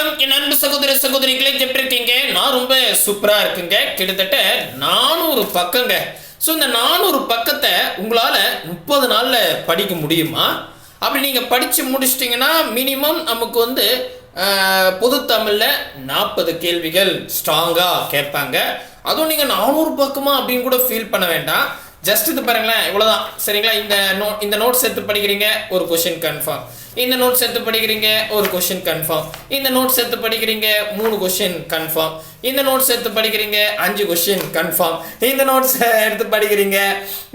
வணக்கம் என் அன்பு சகோதர சகோதரிகளை எப்படி இருக்கீங்க? நான் ரொம்ப சூப்பரா இருக்குங்க. கிட்டத்தட்ட 400 பக்கங்க. ஸோ இந்த 400 பக்கத்தை உங்களால் 30 நாளில் படிக்க முடியுமா? அப்படி நீங்கள் படித்து முடிச்சிட்டிங்கன்னா மினிமம் நமக்கு வந்து பொது தமிழில் 40 கேள்விகள் ஸ்ட்ராங்காக கேட்பாங்க. அதுவும் நீங்கள் 400 பக்கமா அப்படின்னு கூட ஃபீல் பண்ண வேண்டாம். ஜஸ்ட் இது பாருங்களேன், இவ்வளோதான். சரிங்களா? இந்த நோட்ஸ் எடுத்து படிக்கிறீங்க, ஒரு கொஷின் கன்ஃபார்ம். இந்த நோட்ஸ் எடுத்து படிக்கிறீங்க, ஒரு கொஷின் கன்ஃபார்ம். இந்த நோட்ஸ் எடுத்து படிக்கிறீங்க, 3 கொஷின் கன்ஃபார்ம். இந்த நோட்ஸ் எடுத்து படிக்கிறீங்க, 5 கொஷின் கன்ஃபார்ம். இந்த நோட்ஸ் எடுத்து படிக்கிறீங்க,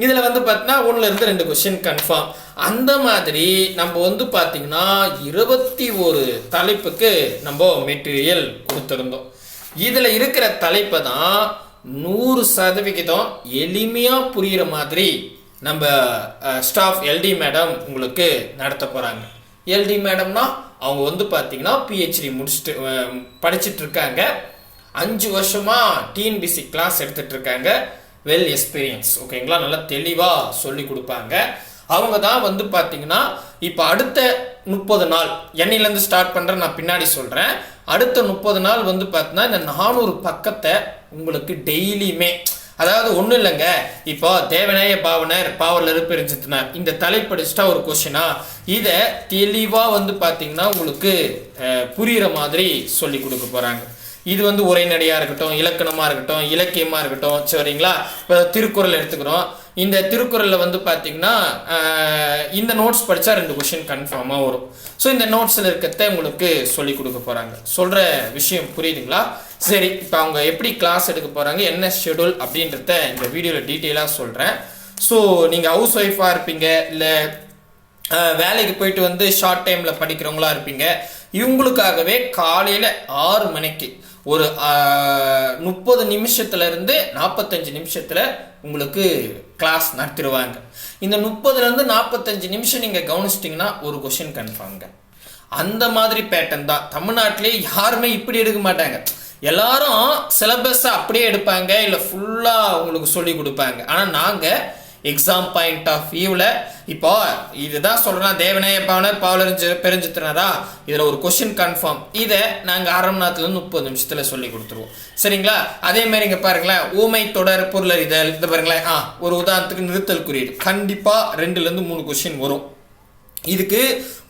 இதில் வந்து பார்த்தீங்கன்னா 1லேருந்து 2 கொஷின் கன்ஃபார்ம். அந்த மாதிரி நம்ம வந்து பார்த்தீங்கன்னா 21 தலைப்புக்கு நம்ம மெட்டீரியல் கொடுத்துருந்தோம். இதில் இருக்கிற தலைப்பை தான் 100% எளிமையாக புரிகிற மாதிரி நம்ம ஸ்டாஃப் எல்டி மேடம் உங்களுக்கு நடத்த போகிறாங்க. எல்டி மேடம்னா அவங்க வந்து பார்த்தீங்கன்னா பிஹெச்டி முடிச்சுட்டு படிச்சுட்டு இருக்காங்க. 5 வருஷமாக டிஎன்பிசி கிளாஸ் எடுத்துட்டு இருக்காங்க. வெல் எக்ஸ்பீரியன்ஸ், ஓகேங்களா? நல்லா தெளிவாக சொல்லி கொடுப்பாங்க. அவங்க தான் வந்து பார்த்தீங்கன்னா இப்போ அடுத்த 30 நாள் என்னையிலேருந்து ஸ்டார்ட் பண்ணுறேன், நான் பின்னாடி சொல்கிறேன். அடுத்த 30 நாள் வந்து பார்த்தீங்கன்னா இந்த 400 பக்கத்தை உங்களுக்கு டெய்லியுமே, அதாவது ஒன்றும் இல்லைங்க, இப்போ தேவநேய பாவனர் பாவலர் பெருஞ்சித்தினார் இந்த தலைப்படிச்சிட்டா ஒரு கொஷினா, இதை தெளிவாக வந்து பார்த்தீங்கன்னா உங்களுக்கு புரிகிற மாதிரி சொல்லி கொடுக்க போகிறாங்க. இது வந்து உரைநடையாக இருக்கட்டும், இலக்கணமாக இருக்கட்டும், இலக்கியமாக இருக்கட்டும். சரிங்களா? இப்போ திருக்குறள் எடுத்துக்கிறோம். இந்த திருக்குறளில் வந்து பார்த்தீங்கன்னா இந்த நோட்ஸ் படித்தா 2 கொஷின் கன்ஃபார்மாக வரும். ஸோ இந்த நோட்ஸில் இருக்கிறத உங்களுக்கு சொல்லி கொடுக்க போகிறாங்க. சொல்கிற விஷயம் புரியுதுங்களா? சரி, இப்போ அவங்க எப்படி கிளாஸ் எடுக்க போகிறாங்க, என்ன ஷெடியூல் அப்படின்றத இந்த வீடியோவில் டீட்டெயிலாக சொல்கிறேன். ஸோ நீங்கள் ஹவுஸ் ஒய்ஃபாக இருப்பீங்க, இல்லை வேலைக்கு போயிட்டு வந்து ஷார்ட் டைமில் படிக்கிறவங்களா இருப்பீங்க. இவங்களுக்காகவே காலையில் 6 மணிக்கு ஒரு 30 நிமிஷத்துலேருந்து 45 நிமிஷத்தில் உங்களுக்கு கிளாஸ் நடத்திடுவாங்க. இந்த 30லேருந்து 45 நிமிஷம் நீங்கள் கவனிச்சிட்டிங்கன்னா ஒரு கொஷின் கன்ஃபார்ம்ங்க. அந்த மாதிரி பேட்டர்ன் தான். தமிழ்நாட்டிலே யாருமே இப்படி எடுக்க மாட்டாங்க. எல்லாரும் சிலபஸை அப்படியே எடுப்பாங்க, இல்லை ஃபுல்லாக உங்களுக்கு சொல்லி கொடுப்பாங்க. ஆனால் நாங்கள் எக்ஸாம் பாயிண்ட் ஆஃப் வியூவில் இப்போ இதுதான் சொல்கிறேன், தேவநேய பாவனர் பாவலர் பெருஞ்சித்தினாரா, இதில் ஒரு கொஷின் கன்ஃபார்ம். இதை நாங்கள் 1/2 மணி நேரத்துலேருந்து 30 நிமிஷத்தில் சொல்லி கொடுத்துருவோம். சரிங்களா? அதே மாதிரி இங்கே பாருங்களேன், ஊமை தொடர் பொருளறிதல், இது பாருங்களேன், ஒரு உதாரணத்துக்கு நிறுத்தல் குறியீடு கண்டிப்பாக 2லேருந்து 3 கொஷின் வரும். இதுக்கு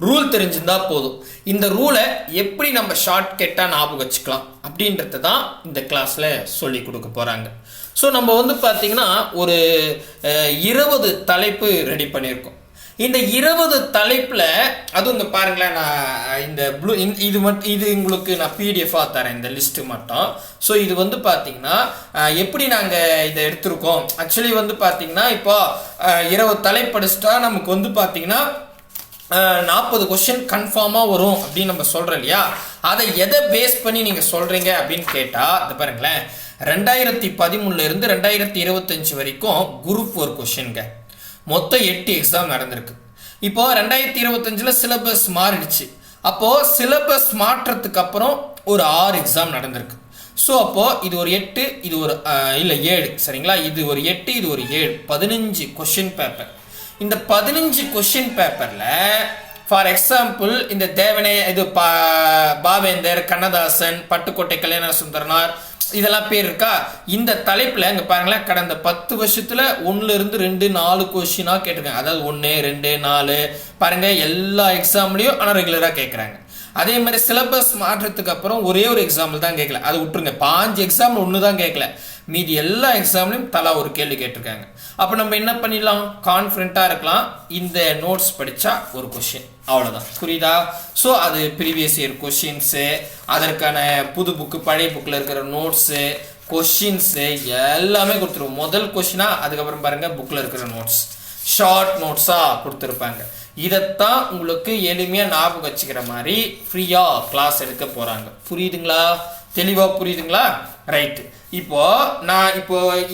ரூல் தெரிஞ்சிருந்தா போதும். இந்த ரூலை எப்படி நம்ம ஷார்ட்கட்டாக ஞாபகம் வச்சுக்கலாம் அப்படின்றத தான் இந்த கிளாஸில் சொல்லி கொடுக்க போகிறாங்க. ஸோ நம்ம வந்து பார்த்தீங்கன்னா ஒரு 20 தலைப்பு ரெடி பண்ணியிருக்கோம். இந்த 20 தலைப்பில் அதுவும் இங்கே பாருங்களேன், நான் இந்த இது உங்களுக்கு நான் பிடிஎஃபாக தரேன், இந்த லிஸ்ட்டு மட்டும். ஸோ இது வந்து பார்த்தீங்கன்னா எப்படி நாங்கள் இதை எடுத்திருக்கோம். ஆக்சுவலி வந்து பார்த்தீங்கன்னா இப்போ 20 தலைப்பு படிச்சுட்டா நமக்கு வந்து பார்த்தீங்கன்னா 40 கொஸ்டின் கன்ஃபார்மாக வரும் அப்படின்னு நம்ம சொல்கிறோம் இல்லையா? அதை எதை பேஸ் பண்ணி நீங்கள் சொல்கிறீங்க அப்படின்னு கேட்டால், இது பாருங்களேன், 2013 2025 வரைக்கும் குரூப் 4 கொஷின்ங்க. மொத்தம் 8 எக்ஸாம் நடந்திருக்கு. இப்போ 2025 சிலபஸ் மாறிடுச்சு. அப்போது சிலபஸ் மாற்றத்துக்கு அப்புறம் ஒரு 6 எக்ஸாம் நடந்திருக்கு. ஸோ அப்போது இது ஒரு 8, இது ஒரு இல்லை 7, சரிங்களா? இது ஒரு 8, இது ஒரு 7, 15 கொஷின் பேப்பர். இந்த 15 கொஷின் பேப்பரில் ஃபார் எக்ஸாம்பிள் இந்த தேவநேய இது பாவேந்தர், கண்ணதாசன், பட்டுக்கோட்டை கல்யாண சுந்தரனார், இதெல்லாம் பேர் இருக்கா? இந்த தலைப்பில் இங்கே பாருங்களேன், கடந்த 10 வருஷத்தில் 1லேருந்து 2 4 கொஷினாக கேட்டிருக்காங்க. அதாவது 1 2 4 பாருங்கள், எல்லா எக்ஸாம்லேயும் ஆனால் ரெகுலராக கேட்குறாங்க. அதே மாதிரி சிலபஸ் மாற்றத்துக்கு அப்புறம் ஒரே ஒரு எக்ஸாம்பிள் தான் கேட்கல, அது விட்டுருங்க. 5 எக்ஸாம்பிள் 1 தான் கேட்கல, மீதி எல்லா எக்ஸாம்லையும் தலா ஒரு கேள்வி கேட்டிருக்காங்க. அப்போ நம்ம என்ன பண்ணிடலாம், கான்ஃபிடண்ட்டாக இருக்கலாம், இந்த நோட்ஸ் படித்தா ஒரு கொஷின், அவ்வளோதான். புரியுதா? ஸோ அது ப்ரீவியஸ் இயர் கொஷின்ஸு, அதற்கான புது புக்கு பழைய புக்கில் இருக்கிற நோட்ஸு, கொஷின்ஸு எல்லாமே கொடுத்துருவோம். முதல் கொஷினாக, அதுக்கப்புறம் பாருங்கள் புக்கில் இருக்கிற நோட்ஸ், ஷார்ட் நோட்ஸாக கொடுத்துருப்பாங்க. இதைத்தான் உங்களுக்கு எளிமையாக ஞாபகம் வச்சுக்கிற மாதிரி ஃப்ரீயாக கிளாஸ் எடுக்க போகிறாங்க. புரியுதுங்களா? தெளிவாக புரியுதுங்களா? ரைட்டு. நான்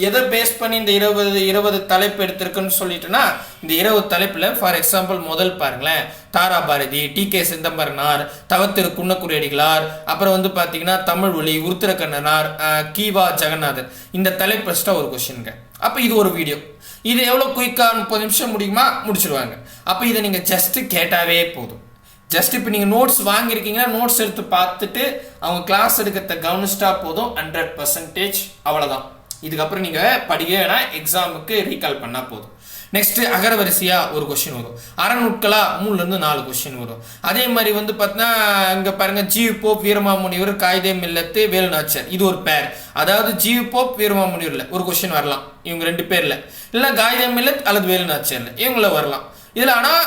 எதை பேஸ் பண்ணி இந்த 20 தலைப்பு எடுத்திருக்குன்னு சொல்லிட்டேன்னா, இந்த 20 தலைப்பில் ஃபார் எக்ஸாம்பிள் முதல் பாருங்களேன், தாராபாரதி, டி.கே. சிதம்பரனார், தவத்திரு குன்னக்குடியடிகளார், அப்புறம் வந்து பார்த்தீங்கன்னா தமிழ் ஒளி, உருத்திரக்கண்ணனார், கீவா ஜெகநாதன், இந்த தலைப்பு ஃபஸ்ட்டாக ஒரு கொஷினுங்க. அப்போ இது ஒரு வீடியோ, இது எவ்வளோ குயிக்காக 30 நிமிஷம் முடியுமா முடிச்சிருவாங்க. அப்போ இதை நீங்கள் ஜஸ்ட்டு கேட்டாவே போதும். ஜஸ்ட் இப்போ நீங்கள் நோட்ஸ் வாங்கியிருக்கீங்கன்னா நோட்ஸ் எடுத்து பார்த்துட்டு அவங்க கிளாஸ் எடுக்கிறத கவனிச்சிட்டா போதும். 100% அவ்வளோதான். இதுக்கப்புறம் நீங்கள் படிக்க வேணாம், எக்ஸாமுக்கு ரீகால் பண்ணால் போதும். நெக்ஸ்ட் அகரவரிசையா ஒரு கொஸ்டின் வரும். அறநூட்களா 3லேருந்து 4 கொஸ்டின் வரும். அதே மாதிரி வந்து பார்த்தீங்கன்னா இங்கே பாருங்க, ஜிவி போப் வீரமாமுனிவர் காயிதே மில்லத்து வேலுநாச்சியார், இது ஒரு பேர். அதாவது ஜிவி போப் வீரமாமுனிவரில் ஒரு கொஸ்டின் வரலாம், இவங்க 2 பேர்ல. இல்லைன்னா காயிதே மில்லத் அல்லது வேலுநாச்சியார்ல இவங்கள வரலாம். இதில் ஆனால்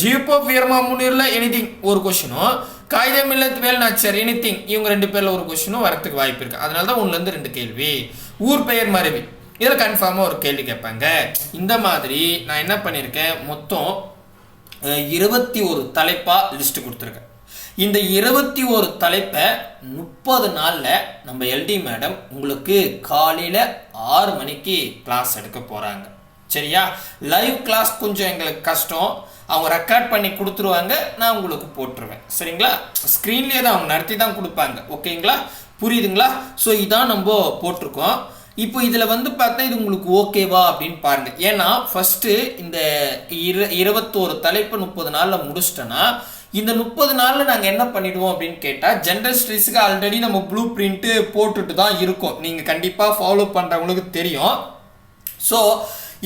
ஜிவி போப் வீரமாமுனிவரில் எனிதிங் ஒரு கொஸ்டினும், காயிதே மில்லத் வேலுநாச்சியார் எனிதிங் இவங்க 2 பேர்ல ஒரு கொஸ்டினும் வரத்துக்கு வாய்ப்பு இருக்கு. அதனால தான் 1லேருந்து 2 கேள்வி. ஊர் பெயர் மறைவி இதில் கன்ஃபார்மாக ஒரு கேள்வி கேட்பாங்க. இந்த மாதிரி நான் என்ன பண்ணியிருக்கேன், மொத்தம் 21 தலைப்பாக லிஸ்ட் கொடுத்துருக்கேன். இந்த 21 தலைப்பை 30 நாளில் நம்ம எல்டி மேடம் உங்களுக்கு காலையில் 6 மணிக்கு கிளாஸ் எடுக்க போகிறாங்க. சரியா? லைவ் கிளாஸ் கொஞ்சம் எங்களுக்கு கஷ்டம், அவங்க ரெக்கார்ட் பண்ணி கொடுத்துருவாங்க, நான் உங்களுக்கு போட்டுருவேன். சரிங்களா? ஸ்க்ரீன்லேயே தான் அவங்க நடத்தி தான் கொடுப்பாங்க. ஓகேங்களா? புரியுதுங்களா? ஸோ இதான் நம்ம போட்டிருக்கோம். இப்போ இதில் வந்து பார்த்தா இது உங்களுக்கு ஓகேவா அப்படின்னு பாருங்க. ஏன்னா ஃபர்ஸ்ட்டு இந்த 21 தலைப்பு 30 நாளில் முடிச்சிட்டோன்னா, இந்த 30 நாளில் நாங்கள் என்ன பண்ணிடுவோம் அப்படின்னு கேட்டால், ஜென்ரல் ஸ்டடீஸுக்கு ஆல்ரெடி நம்ம ப்ளூ பிரிண்ட்டு போட்டுட்டு தான் இருக்கோம். நீங்கள் கண்டிப்பாக ஃபாலோ பண்ணுறவங்களுக்கு தெரியும். ஸோ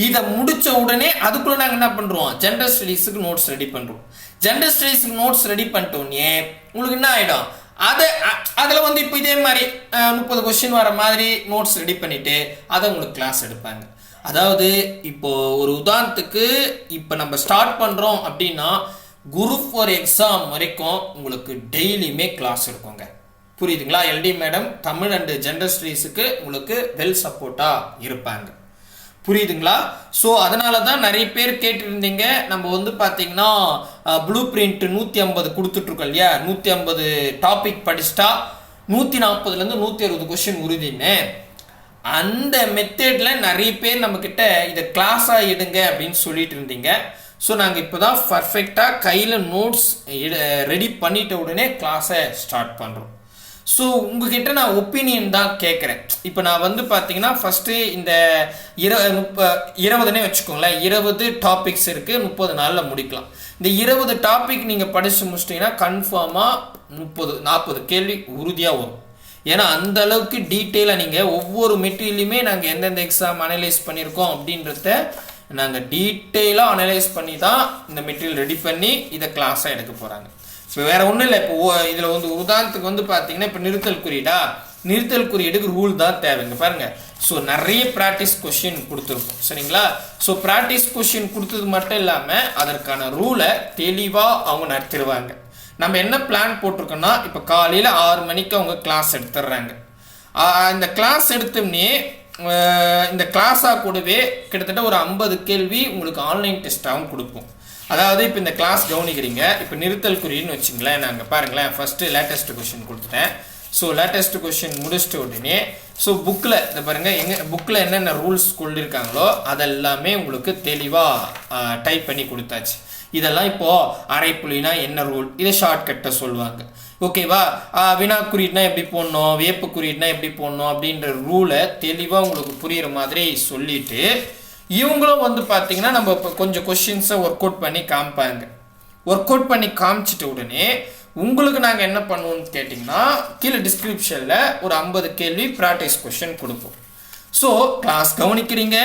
இதை முடித்த உடனே அதுக்குள்ளே நாங்கள் என்ன பண்ணுறோம், ஜென்ரல் ஸ்டடீஸுக்கு நோட்ஸ் ரெடி பண்ணுறோம். ஜென்ரல் ஸ்டடீஸுக்கு நோட்ஸ் ரெடி பண்ணிட்டோன்னே உங்களுக்கு என்ன ஆகிடும், அதில் வந்து இப்போ இதே மாதிரி 30 கொஸ்டின் வர மாதிரி நோட்ஸ் ரெடி பண்ணிவிட்டு அதை உங்களுக்கு கிளாஸ் எடுப்பாங்க. அதாவது இப்போ ஒரு உதாரணத்துக்கு இப்போ நம்ம ஸ்டார்ட் பண்ணுறோம் அப்படின்னா, குரூப் 4 எக்ஸாம் வரைக்கும் உங்களுக்கு டெய்லியுமே கிளாஸ் இருக்குங்க. புரியுதுங்களா? LD madam Tamil and general ஸ்டடீஸுக்கு உங்களுக்கு வெல் சப்போர்ட்டாக இருப்பாங்க. புரியுதுங்களா? ஸோ அதனால தான் நிறைய பேர் கேட்டுருந்தீங்க, நம்ம வந்து பார்த்தீங்கன்னா ப்ளூ பிரிண்ட் 150 கொடுத்துட்ருக்கோம் இல்லையா, 150 டாபிக் படிச்சுட்டா 140லேருந்து 160 கொஸ்டின் உறுதின்னு. அந்த மெத்தடில் நிறைய பேர் நம்மக்கிட்ட இதை கிளாஸாக எடுங்க அப்படின்னு சொல்லிட்டு இருந்தீங்க. ஸோ நாங்கள் இப்போ தான் பர்ஃபெக்டாக கையில் நோட்ஸ் ரெடி பண்ணிட்ட உடனே கிளாஸை ஸ்டார்ட் பண்ணுறோம். ஸோ உங்ககிட்ட நான் ஒப்பீனியன் தான் கேட்குறேன். இப்போ நான் வந்து பார்த்தீங்கன்னா ஃபஸ்ட்டு இந்த 20 வச்சுக்கோங்களேன், 20 டாபிக்ஸ் இருக்குது, 30 நாளில் முடிக்கலாம். இந்த 20 டாபிக் நீங்கள் படித்து முடிச்சிட்டிங்கன்னா கன்ஃபார்மாக 30-40 கேள்வி உறுதியாக வரும். ஏன்னா அந்த அளவுக்கு டீட்டெயிலாக நீங்கள் ஒவ்வொரு மெட்டீரியலுமே நாங்கள் எந்தெந்த எக்ஸாம் அனலைஸ் பண்ணியிருக்கோம் அப்படின்றத நாங்கள் டீட்டெயிலாக அனலைஸ் பண்ணி தான் இந்த மெட்டீரியல் ரெடி பண்ணி இதை கிளாஸாக எடுக்க போகிறாங்க. இப்போ வேற ஒன்றும் இல்லை. இப்போ இதில் வந்து உதாரணத்துக்கு வந்து பார்த்தீங்கன்னா, இப்போ நிறுத்தல் குறியீடுக்கு ரூல் தான் தேவைங்க பாருங்க. ஸோ நிறைய ப்ராக்டிஸ் கொஸ்டின் கொடுத்துருக்கோம். சரிங்களா? ஸோ ப்ராக்டிஸ் கொஸ்டின் கொடுத்தது மட்டும் இல்லாமல் அதற்கான ரூலை தெளிவாக அவங்க நடத்திடுவாங்க. நம்ம என்ன பிளான் போட்டிருக்கோன்னா, இப்போ காலையில் 6 மணிக்கு அவங்க கிளாஸ் எடுத்துடுறாங்க. இந்த கிளாஸ் எடுத்தோம்னே இந்த கிளாஸாக கூடவே கிட்டத்தட்ட ஒரு 50 கேள்வி உங்களுக்கு ஆன்லைன் டெஸ்ட்டாகவும் கொடுப்போம். அதாவது இப்போ இந்த கிளாஸ் கவனிக்கிறீங்க, இப்போ நிறுத்தல் குறின்னு வச்சுங்களேன். நாங்கள் பாருங்களேன், ஃபஸ்ட்டு லேட்டஸ்ட் கொஸ்டின் கொடுத்துட்டேன். ஸோ லேட்டஸ்ட் கொஸ்டின் முடிச்சிட்ட உடனே ஸோ புக்கில் இதை பாருங்கள், எங்கள் புக்கில் என்னென்ன ரூல்ஸ் சொல்லியிருக்காங்களோ அதெல்லாமே உங்களுக்கு தெளிவாக டைப் பண்ணி கொடுத்தாச்சு. இதெல்லாம் இப்போது அரைப்புலினா என்ன ரூல், இதை ஷார்ட்கட்டை சொல்லுவாங்க. ஓகேவா? வினா குறியீடுனா எப்படி போடணும், வேப்பு குறியீடுனா எப்படி போடணும் அப்படின்ற ரூலை தெளிவாக உங்களுக்கு புரிகிற மாதிரி சொல்லிவிட்டு, இவங்களும் வந்து பார்த்தீங்கன்னா நம்ம இப்போ கொஞ்சம் கொஸ்டின்ஸை ஒர்க் அவுட் பண்ணி காமிப்பாங்க. ஒர்க் அவுட் பண்ணி காமிச்சிட்ட உடனே உங்களுக்கு நாங்கள் என்ன பண்ணுவோம்னு கேட்டிங்கன்னா, கீழே டிஸ்கிரிப்ஷனில் ஒரு 50 கேள்வி ப்ராக்டிஸ் கொஸ்டின் கொடுப்போம். ஸோ கிளாஸ் கவனிக்கிறீங்க,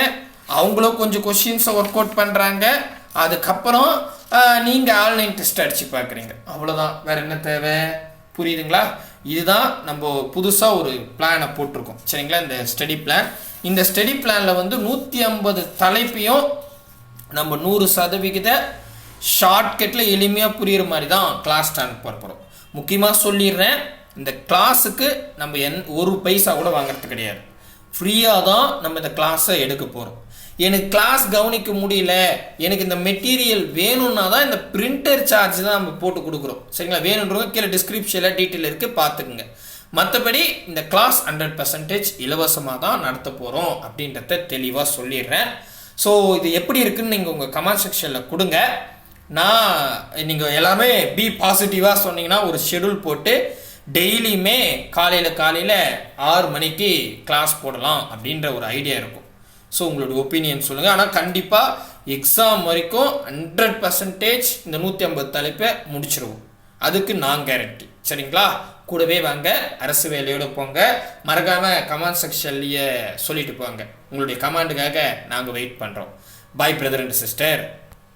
அவங்களும் கொஞ்சம் கொஸ்டின்ஸை ஒர்க் அவுட் பண்ணுறாங்க, அதுக்கப்புறம் நீங்கள் ஆன்லைன் டெஸ்ட் அடித்து பார்க்குறீங்க. அவ்வளோதான், வேறு என்ன தேவை? புரியுதுங்களா? இதுதான் நம்ம புதுசாக ஒரு பிளானை போட்டிருக்கோம். சரிங்களா? இந்த ஸ்டடி பிளான். இந்த ஸ்டடி பிளானில் வந்து 150 தலைப்பையும் நம்ம 100% ஷார்ட்கட்டில் எளிமையாக புரிகிற மாதிரி தான் கிளாஸ் ஸ்டாண்ட் போகிறோம். முக்கியமாக சொல்லிடுறேன், இந்த கிளாஸுக்கு நம்ம ஒரு பைசா கூட வாங்குறது கிடையாது. ஃப்ரீயாக தான் நம்ம இந்த கிளாஸை எடுக்க போகிறோம். எனக்கு கிளாஸ் கவனிக்க முடியல, எனக்கு இந்த மெட்டீரியல் வேணும்னா தான் இந்த பிரிண்டர் சார்ஜ் தான் நம்ம போட்டு கொடுக்குறோம். சரிங்களா? வேணுன்றவங்க கீழே டிஸ்கிரிப்ஷனில் டீட்டெயில் இருக்குது, பார்த்துக்குங்க. மற்றபடி இந்த கிளாஸ் 100% இலவசமாக தான் நடத்த போகிறோம் அப்படின்றத தெளிவாக சொல்லிடுறேன். ஸோ இது எப்படி இருக்குன்னு நீங்கள் உங்கள் கமெண்ட் செக்ஷனில் கொடுங்க. நீங்கள் எல்லாமே பி பாசிட்டிவாக சொன்னீங்கன்னா ஒரு ஷெடியூல் போட்டு டெய்லியுமே காலையில் 6 மணிக்கு கிளாஸ் போடலாம் அப்படின்ற ஒரு ஐடியா இருக்கும். ஸோ உங்களோட ஒப்பீனியன் சொல்லுங்கள். ஆனால் கண்டிப்பாக எக்ஸாம் வரைக்கும் 100% இந்த 150 தலைப்பை முடிச்சிருவோம். அதுக்கு நான் கேரண்டி. சரிங்களா? கூடவே வாங்க, அரசு வேலையோடு போங்க. மறக்காமல் கமெண்ட் செக்ஷன்லேயே சொல்லிட்டு போங்க. உங்களுடைய கமெண்ட்டுக்காக நாங்கள் வெயிட் பண்ணுறோம். பாய் பிரதர் அண்ட் சிஸ்டர்.